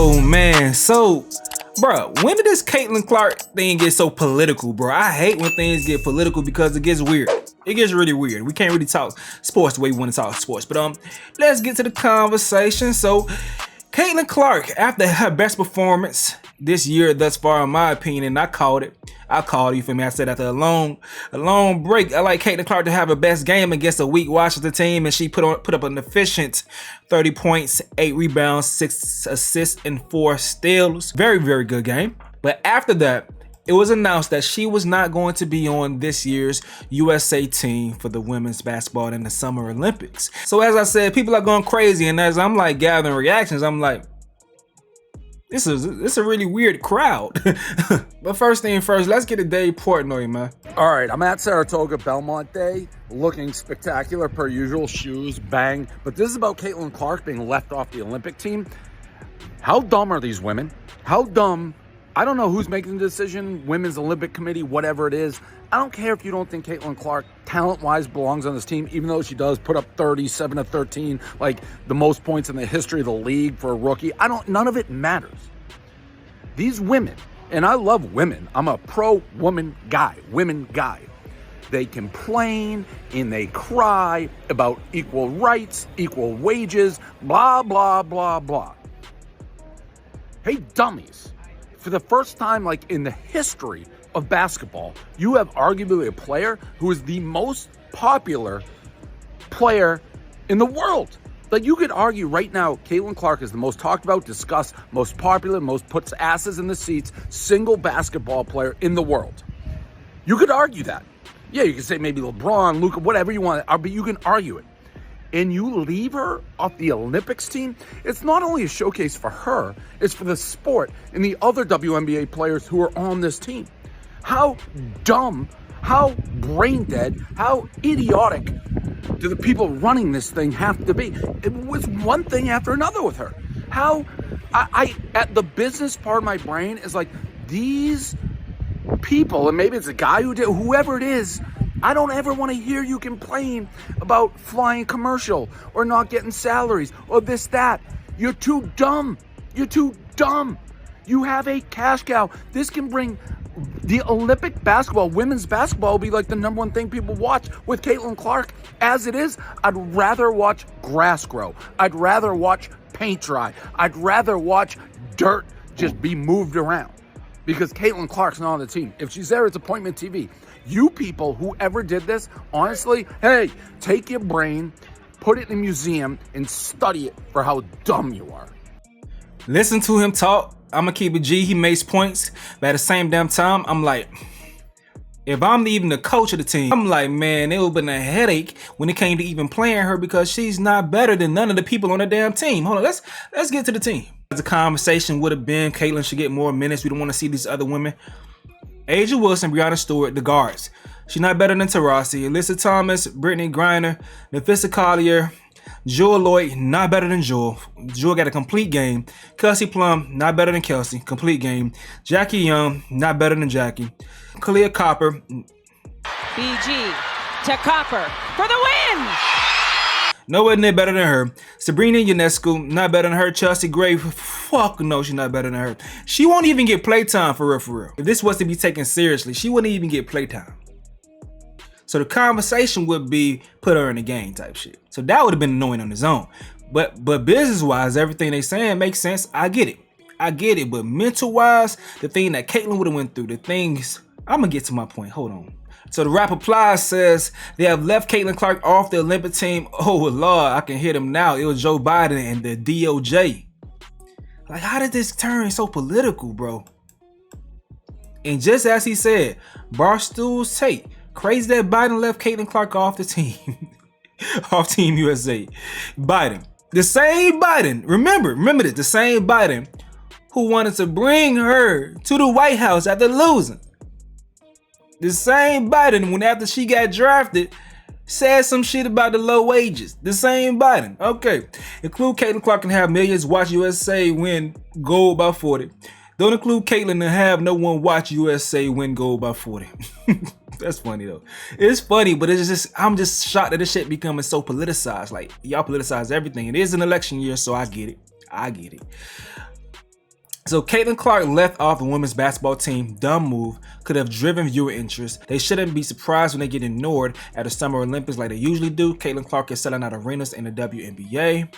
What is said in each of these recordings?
Oh man, so bro, when did this Caitlin Clark thing get so political, bro? I hate when things get political because it gets weird. It gets really weird. We can't really talk sports the way we want to talk sports. But let's get to the conversation. So Caitlin Clark, after her best performance this year thus far, in my opinion, and I called it, you feel me? I said after a long break, I like Caitlin Clark to have her best game against a weak Washington team, and she put up an efficient 30 points, 8 rebounds, 6 assists, and 4 steals. Very, very good game. But after that, it was announced that she was not going to be on this year's USA team for the women's basketball in the Summer Olympics. So as I said, people are going crazy, and as I'm like gathering reactions, I'm like, this is a really weird crowd. But first thing first, let's get to Dave Portnoy, man. All right, I'm at Saratoga Belmont Day, looking spectacular per usual, shoes, bang. But this is about Caitlin Clark being left off the Olympic team. How dumb are these women? How dumb? I don't know who's making the decision, Women's Olympic Committee, whatever it is. I don't care if you don't think Caitlin Clark, talent-wise, belongs on this team, even though she does put up 37 of 13, like the most points in the history of the league for a rookie. None of it matters. These women, and I love women. I'm a pro-woman guy, women guy. They complain and they cry about equal rights, equal wages, blah, blah, blah, blah. Hey, dummies. For the first time, like in the history of basketball, you have arguably a player who is the most popular player in the world. Like, you could argue right now, Caitlin Clark is the most talked about, discussed, most popular, most puts asses in the seats, single basketball player in the world. You could argue that. Yeah, you could say maybe LeBron, Luka, whatever you want, but you can argue it. And you leave her off the Olympics team, it's not only a showcase for her, it's for the sport and the other WNBA players who are on this team. How dumb, how brain dead, how idiotic do the people running this thing have to be? It was one thing after another with her. How, I at the business part of my brain is like, these people, and maybe it's a guy who did, whoever it is, I don't ever want to hear you complain about flying commercial or not getting salaries or this, that. You're too dumb. You're too dumb. You have a cash cow. This can bring the Olympic basketball, women's basketball will be like the #1 thing people watch with Caitlin Clark. As it is, I'd rather watch grass grow. I'd rather watch paint dry. I'd rather watch dirt just be moved around because Caitlin Clark's not on the team. If she's there, it's appointment TV. You people, whoever did this, honestly, hey, take your brain, put it in a museum, and study it for how dumb you are. Listen to him talk. I'ma keep it G. He makes points, but at the same damn time, I'm like, if I'm even the coach of the team, I'm like, man, it would have been a headache when it came to even playing her because she's not better than none of the people on the damn team. Hold on, let's get to the team. The conversation would have been Caitlin should get more minutes. We don't want to see these other women. Asia Wilson, Brianna Stewart, the guards. She's not better than Taurasi. Alyssa Thomas, Brittany Griner, the Physicality, Jewel Lloyd, not better than Jewel. Jewel got a complete game. Kelsey Plum, not better than Kelsey, complete game. Jackie Young, not better than Jackie. Kalia Copper. BG to Copper for the win! Nobody near better than her. Sabrina Ionescu, not better than her. Chelsea Gray, fuck no, she's not better than her. She won't even get playtime for real, for real. If this was to be taken seriously, she wouldn't even get playtime. So the conversation would be put her in the game type shit. So that would have been annoying on its own. But business-wise, everything they saying makes sense. I get it. But mental-wise, the thing that Caitlin would have went through, the things, I'm gonna get to my point. Hold on. So the rap applies says they have left Caitlin Clark off the Olympic team. Oh Lord, I can hear them now. It was Joe Biden and the DOJ. Like, how did this turn so political, bro? And just as he said, Barstool's take. Crazy that Biden left Caitlin Clark off the team. Off Team USA. Biden. The same Biden. Remember this. The same Biden who wanted to bring her to the White House after losing. The same Biden, when after she got drafted, said some shit about the low wages. The same Biden. Okay. Include Caitlin Clark and have millions watch USA win gold by 40. Don't include Caitlin and have no one watch USA win gold by 40. That's funny though. It's funny, but it's just, I'm just shocked that this shit becoming so politicized. Like, y'all politicize everything. It is an election year, so I get it. So Caitlin Clark left off the women's basketball team. Dumb move. Could have driven viewer interest. They shouldn't be surprised when they get ignored at the Summer Olympics like they usually do. Caitlin Clark is selling out arenas in the WNBA.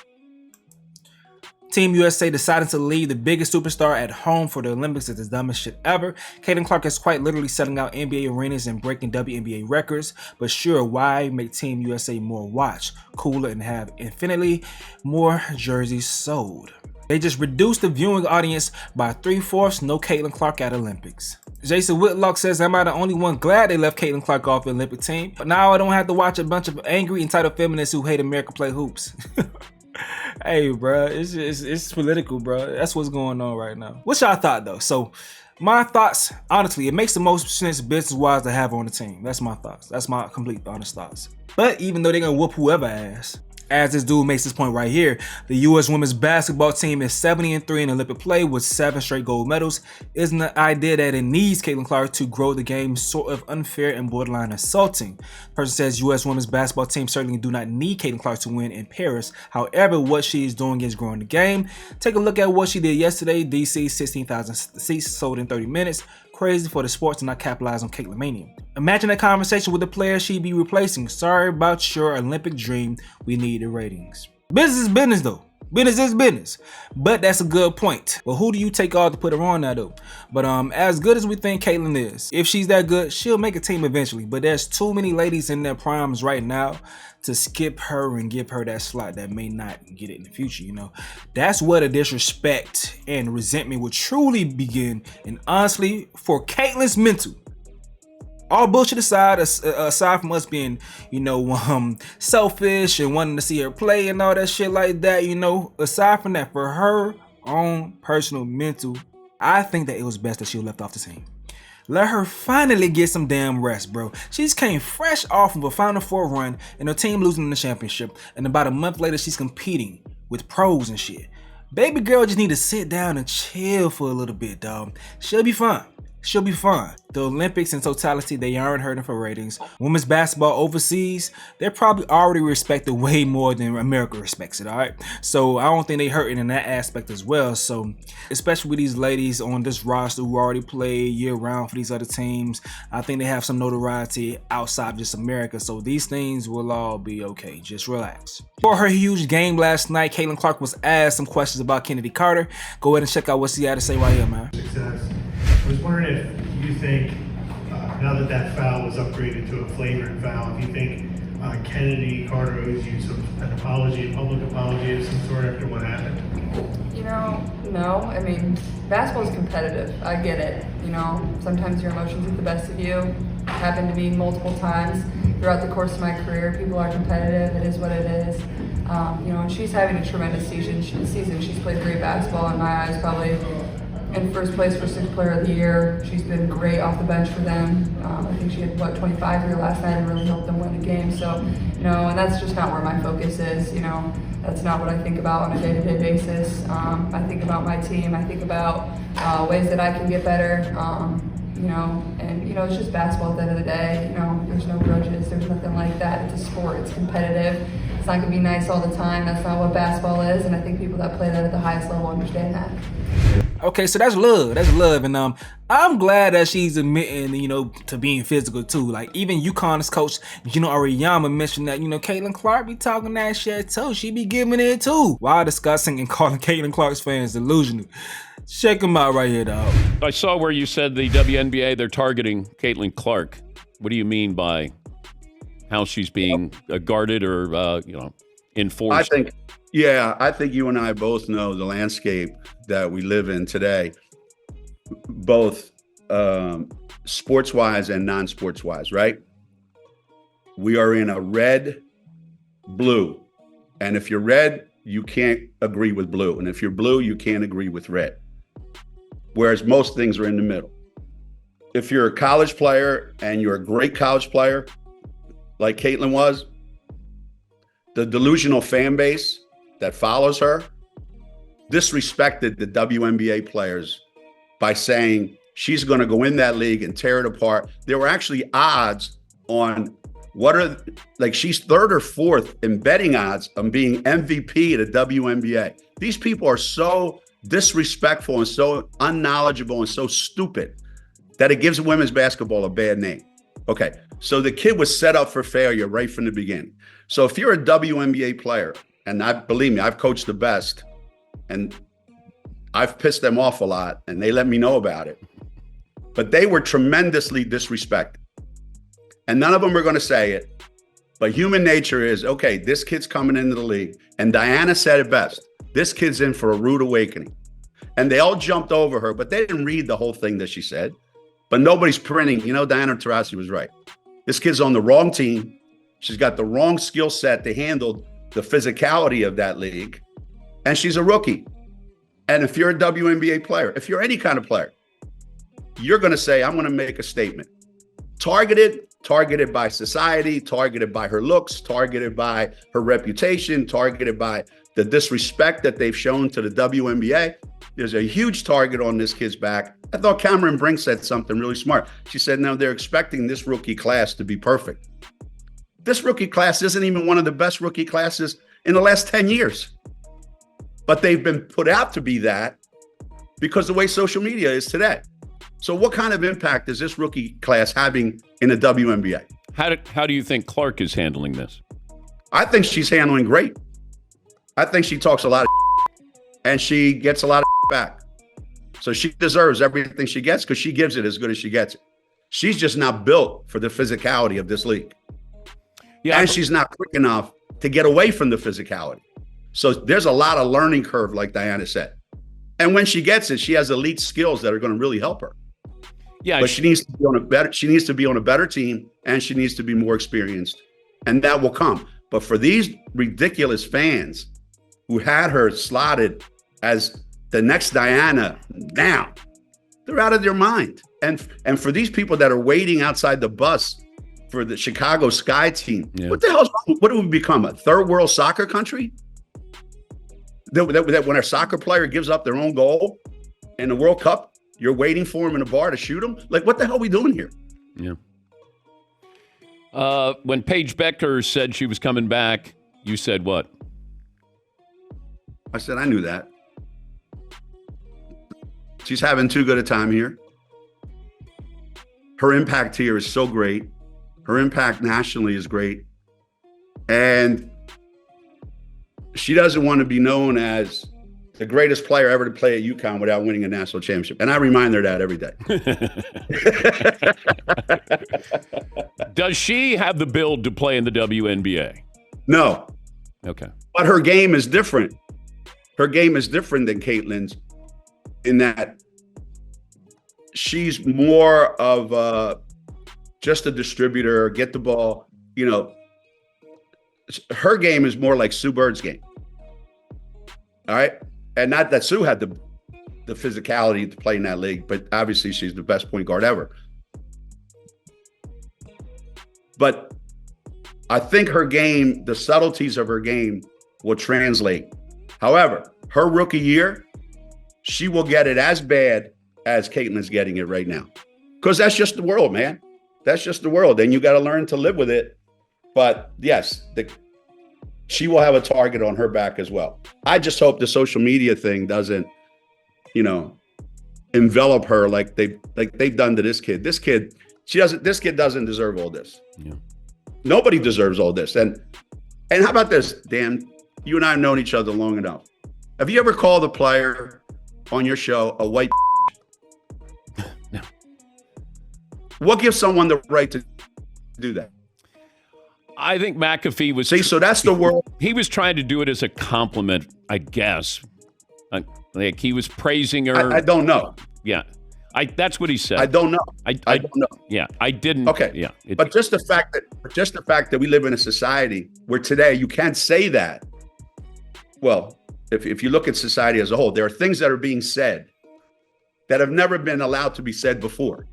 Team USA decided to leave the biggest superstar at home for the Olympics is the dumbest shit ever. Caitlin Clark is quite literally selling out NBA arenas and breaking WNBA records. But sure, why make Team USA more watched, cooler, and have infinitely more jerseys sold? They just reduced the viewing audience by 3/4. No Caitlin Clark at Olympics. Jason Whitlock says, am I the only one glad they left Caitlin Clark off the Olympic team? But now I don't have to watch a bunch of angry, entitled feminists who hate America play hoops. Hey, bro, it's political, bro. That's what's going on right now. What's y'all thought, though? So, my thoughts, honestly, it makes the most sense business-wise to have on the team. That's my thoughts. That's my complete honest thoughts. But even though they're going to whoop whoever ass, as this dude makes this point right here, the U.S. women's basketball team is 70-3 in Olympic play with 7 straight gold medals. Isn't the idea that it needs Caitlin Clark to grow the game sort of unfair and borderline insulting? Person says U.S. women's basketball team certainly do not need Caitlin Clark to win in Paris. However, what she is doing is growing the game. Take a look at what she did yesterday. DC, 16,000 seats sold in 30 minutes. Crazy for the sports to not capitalize on Caitlin Mania. Imagine a conversation with the player she'd be replacing. Sorry about your Olympic dream. We need the ratings. Business is business though. Business is business. But that's a good point. Well, who do you take off to put her on now though? But as good as we think Caitlin is, if she's that good, she'll make a team eventually. But there's too many ladies in their primes right now to skip her and give her that slot that may not get it in the future, you know. That's where the disrespect and resentment will truly begin. And honestly, for Caitlin's mental, all bullshit aside from us being, you know, selfish and wanting to see her play and all that shit like that, you know, aside from that, for her own personal mental, I think that it was best that she was left off the team. Let her finally get some damn rest, bro. She just came fresh off of a Final Four run and her team losing in the championship. And about a month later, she's competing with pros and shit. Baby girl just need to sit down and chill for a little bit, dog. She'll be fine. She'll be fine. The Olympics in totality, they aren't hurting for ratings. Women's basketball overseas, they're probably already respected way more than America respects it, all right? So I don't think they hurting in that aspect as well. So especially with these ladies on this roster who already play year round for these other teams, I think they have some notoriety outside of just America. So these things will all be okay. Just relax. For her huge game last night, Caitlin Clark was asked some questions about Kennedy Carter. Go ahead and check out what she had to say right here, man. Success. I was wondering if you think, now that that foul was upgraded to a flagrant foul, if you think Kennedy Carter owes you an apology, a public apology of some sort after what happened? You know, no. I mean, basketball is competitive. I get it. You know, sometimes your emotions get the best of you. It happened to me multiple times throughout the course of my career. People are competitive. It is what it is. You know, and she's having a tremendous season. She's played great basketball in my eyes, probably in first place for 6th player of the year. She's been great off the bench for them. I think she had, 25 here last night and really helped them win the game. So, you know, and that's just not where my focus is. You know, that's not what I think about on a day-to-day basis. I think about my team. I think about ways that I can get better. You know, and, you know, it's just basketball at the end of the day. You know, there's no grudges. There's nothing like that. It's a sport. It's competitive. It's not going to be nice all the time. That's not what basketball is. And I think people that play that at the highest level understand that. Okay, so that's love. That's love. And I'm glad that she's admitting, you know, to being physical too. Like even UConn's coach, Geno Auriemma, mentioned that, you know, Caitlin Clark be talking that shit too. She be giving it too. While discussing and calling Caitlin Clark's fans delusional. Check them out right here, dog. I saw where you said the WNBA, they're targeting Caitlin Clark. What do you mean by how she's being guarded or, you know, enforced? I think you and I both know the landscape that we live in today, both sports-wise and non-sports-wise, right? We are in a red-blue. And if you're red, you can't agree with blue. And if you're blue, you can't agree with red. Whereas most things are in the middle. If you're a college player and you're a great college player, like Caitlin was, the delusional fan base that follows her disrespected the WNBA players by saying she's going to go in that league and tear it apart. There were actually odds on she's 3rd or 4th in betting odds on being MVP of the WNBA. These people are so disrespectful and so unknowledgeable and so stupid that it gives women's basketball a bad name. Okay, so the kid was set up for failure right from the beginning. So if you're a WNBA player, and believe me, I've coached the best, and I've pissed them off a lot, and they let me know about it. But they were tremendously disrespected. And none of them are going to say it. But human nature is, okay, this kid's coming into the league. And Diana said it best. This kid's in for a rude awakening. And they all jumped over her, but they didn't read the whole thing that she said. But nobody's printing. You know, Diana Taurasi was right. This kid's on the wrong team. She's got the wrong skill set to handle the physicality of that league. And she's a rookie. And if you're a WNBA player, if you're any kind of player, you're going to say, I'm going to make a statement. Targeted by society, targeted by her looks, targeted by her reputation, targeted by the disrespect that they've shown to the WNBA. There's a huge target on this kid's back. I thought Cameron Brink said something really smart. She said, no, they're expecting this rookie class to be perfect. This rookie class isn't even one of the best rookie classes in the last 10 years. But they've been put out to be that because the way social media is today. So what kind of impact is this rookie class having in the WNBA? How do you think Clark is handling this? I think she's handling great. I think she talks a lot of and she gets a lot of back. So she deserves everything she gets because she gives it as good as she gets it. She's just not built for the physicality of this league. Yeah, and she's not quick enough to get away from the physicality. So there's a lot of learning curve, like Diana said. And when she gets it, she has elite skills that are going to really help her. Yeah, but she needs to be on a better. She needs to be on a better team, and she needs to be more experienced, and that will come. But for these ridiculous fans who had her slotted as the next Diana, now they're out of their mind. And for these people that are waiting outside the bus for the Chicago Sky team, what the hell's wrong? What do we become, a third world soccer country? That when a soccer player gives up their own goal in the World Cup, you're waiting for him in a bar to shoot him? Like, what the hell are we doing here? Yeah. When Paige Becker said she was coming back, you said what? I said, I knew that. She's having too good a time here. Her impact here is so great. Her impact nationally is great. And she doesn't want to be known as the greatest player ever to play at UConn without winning a national championship. And I remind her that every day. Does she have the build to play in the WNBA? No. Okay. But her game is different. Her game is different than Caitlin's in that she's more of just a distributor, get the ball. You know, her game is more like Sue Bird's game. All right. And not that Sue had the physicality to play in that league, but obviously she's the best point guard ever. But I think her game, the subtleties of her game will translate. However, her rookie year, she will get it as bad as Caitlin's getting it right now. Because that's just the world, man. That's just the world. And you got to learn to live with it. But yes, she will have a target on her back as well. I just hope the social media thing doesn't, envelop her like they've done to this kid. This kid doesn't deserve all this. Yeah. Nobody deserves all this. And how about this, Dan? You and I have known each other long enough. Have you ever called a player on your show a white? No. What gives someone the right to do that? I think McAfee was... See, so that's the world. He was trying to do it as a compliment, I guess. Like he was praising her. I don't know. Yeah. That's what he said. I don't know. I don't know. Yeah, I didn't. Okay. Yeah. But just the fact that we live in a society where today you can't say that. Well, if you look at society as a whole, there are things that are being said that have never been allowed to be said before.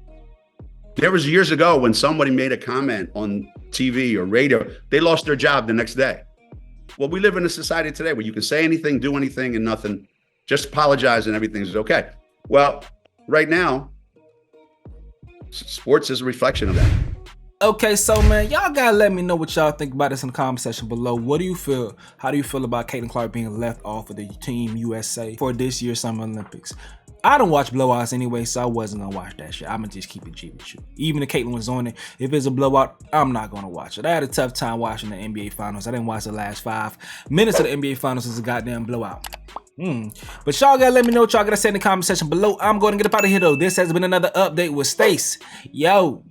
There was years ago when somebody made a comment on TV or radio, they lost their job the next day. Well, we live in a society today where you can say anything, do anything, and nothing, just apologize and everything's okay. Well, right now, sports is a reflection of that. Okay, so man, y'all gotta let me know what y'all think about this in the comment section below. What do you feel? How do you feel about Caitlin Clark being left off of the Team USA for this year's Summer Olympics? I don't watch blowouts anyway, so I wasn't gonna watch that shit. I'm gonna just keep it G with you. Even if Caitlin was on it, if it's a blowout, I'm not gonna watch it. I had a tough time watching the NBA Finals. I didn't watch the last 5 minutes of the NBA Finals as a goddamn blowout. But y'all gotta let me know what y'all gotta say in the comment section below. I'm going to get up out of here though. This has been another update with Stace. Yo.